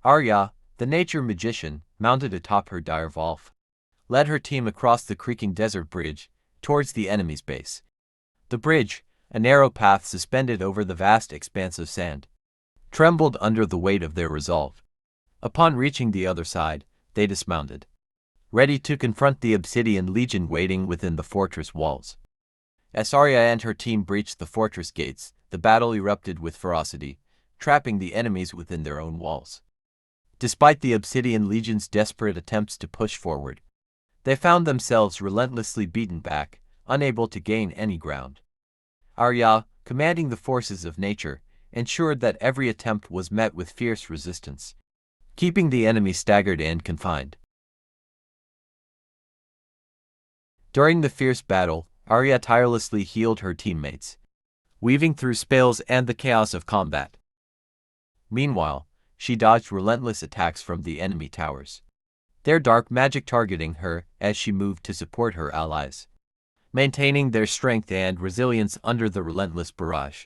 Arya, the nature magician, mounted atop her direwolf, led her team across the creaking desert bridge towards the enemy's base. The bridge, a narrow path suspended over the vast expanse of sand, trembled under the weight of their resolve. Upon reaching the other side, they dismounted, ready to confront the Obsidian Legion waiting within the fortress walls. As Arya and her team breached the fortress gates, the battle erupted with ferocity, trapping the enemies within their own walls. Despite the Obsidian Legion's desperate attempts to push forward, they found themselves relentlessly beaten back, unable to gain any ground. Arya, commanding the forces of nature, ensured that every attempt was met with fierce resistance, keeping the enemy staggered and confined. During the fierce battle, Arya tirelessly healed her teammates, weaving through spells and the chaos of combat. Meanwhile, she dodged relentless attacks from the enemy towers, their dark magic targeting her as she moved to support her allies, maintaining their strength and resilience under the relentless barrage.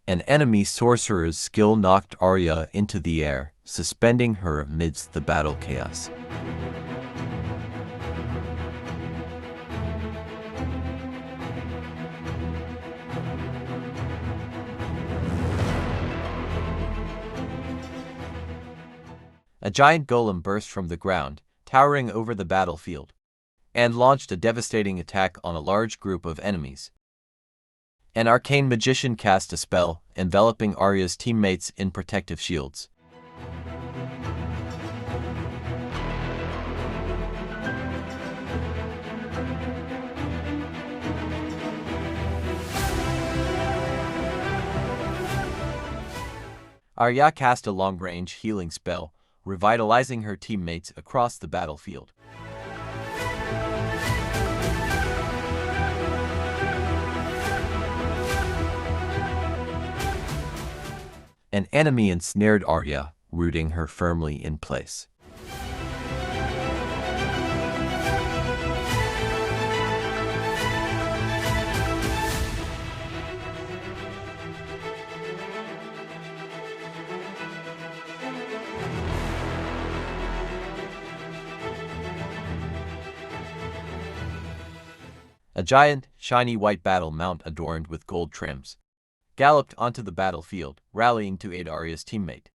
An enemy sorcerer's skill knocked Arya into the air, suspending her amidst the battle chaos. A giant golem burst from the ground, towering over the battlefield, and launched a devastating attack on a large group of enemies. An arcane magician cast a spell, enveloping Arya's teammates in protective shields. Arya cast a long-range healing spell, revitalizing her teammates across the battlefield. An enemy ensnared Arya, rooting her firmly in place. A giant, shiny white battle mount adorned with gold trims galloped onto the battlefield, rallying to aid Arya's teammate.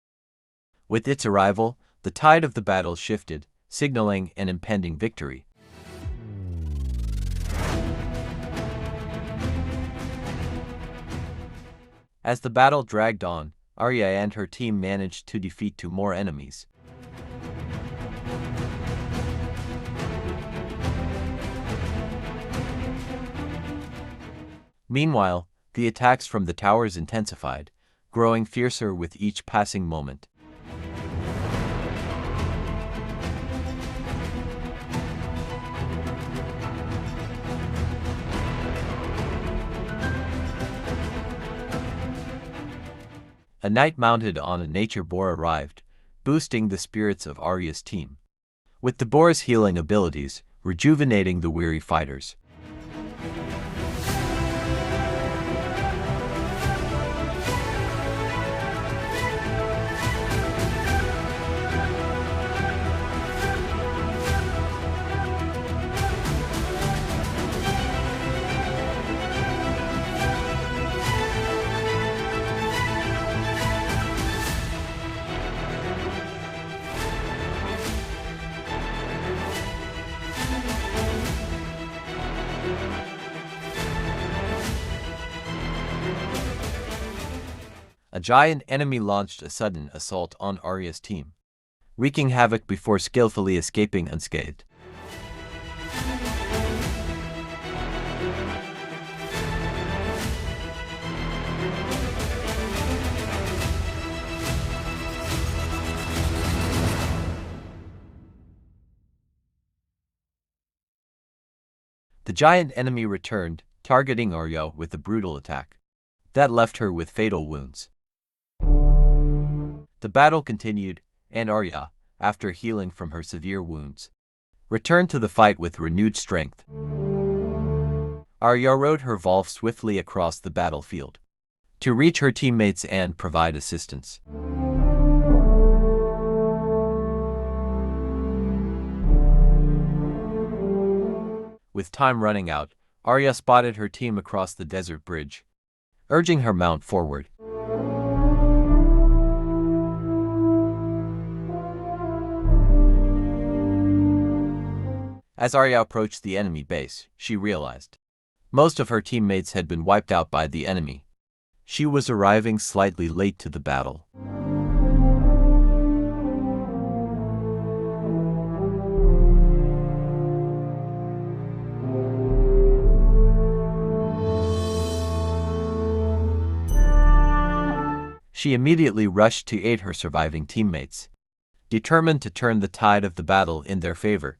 With its arrival, the tide of the battle shifted, signaling an impending victory. As the battle dragged on, Arya and her team managed to defeat two more enemies. Meanwhile, the attacks from the towers intensified, growing fiercer with each passing moment. A knight mounted on a nature boar arrived, boosting the spirits of Arya's team, with the boar's healing abilities rejuvenating the weary fighters. A giant enemy launched a sudden assault on Arya's team, wreaking havoc before skillfully escaping unscathed. The giant enemy returned, targeting Arya with a brutal attack that left her with fatal wounds. The battle continued, and Arya, after healing from her severe wounds, returned to the fight with renewed strength. Arya rode her Volf swiftly across the battlefield to reach her teammates and provide assistance. With time running out, Arya spotted her team across the desert bridge, urging her mount forward. As Arya approached the enemy base, she realized most of her teammates had been wiped out by the enemy. She was arriving slightly late to the battle. She immediately rushed to aid her surviving teammates, determined to turn the tide of the battle in their favor.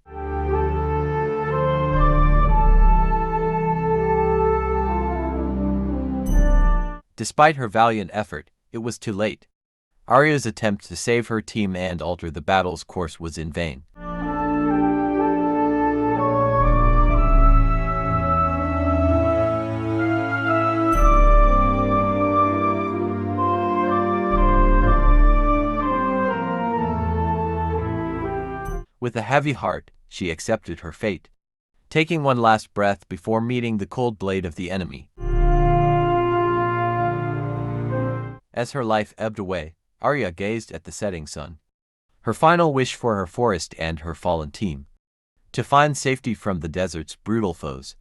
Despite her valiant effort, it was too late. Arya's attempt to save her team and alter the battle's course was in vain. With a heavy heart, she accepted her fate, taking one last breath before meeting the cold blade of the enemy. As her life ebbed away, Arya gazed at the setting sun. Her final wish for her forest and her fallen team: to find safety from the desert's brutal foes.